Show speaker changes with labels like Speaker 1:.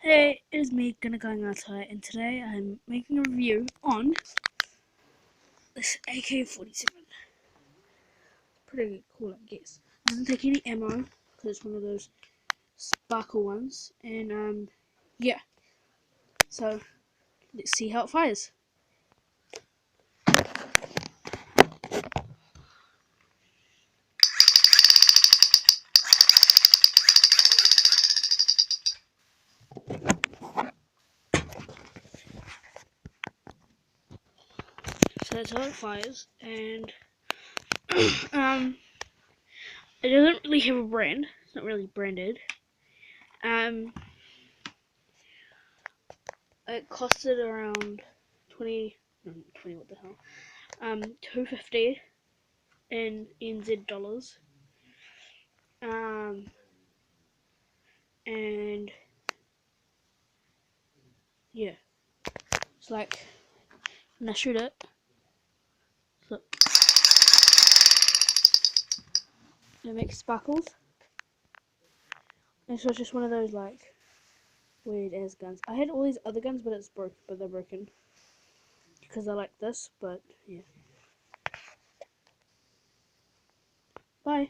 Speaker 1: Hey, it is me, Going Outside, and today I'm making a review on this AK-47. Pretty cool, I guess. It doesn't take any ammo, because it's one of those sparkle ones, and yeah. So, let's see how it fires. So that's how it fires, and it doesn't really have a brand. It's not really branded. It costed around 20, no, 20, what the hell? $250 in NZ dollars. And yeah, it's like when I shoot it, look, it makes sparkles. And so it's just one of those like weird ass guns. I had all these other guns, but they're broken because I like this. But yeah, bye.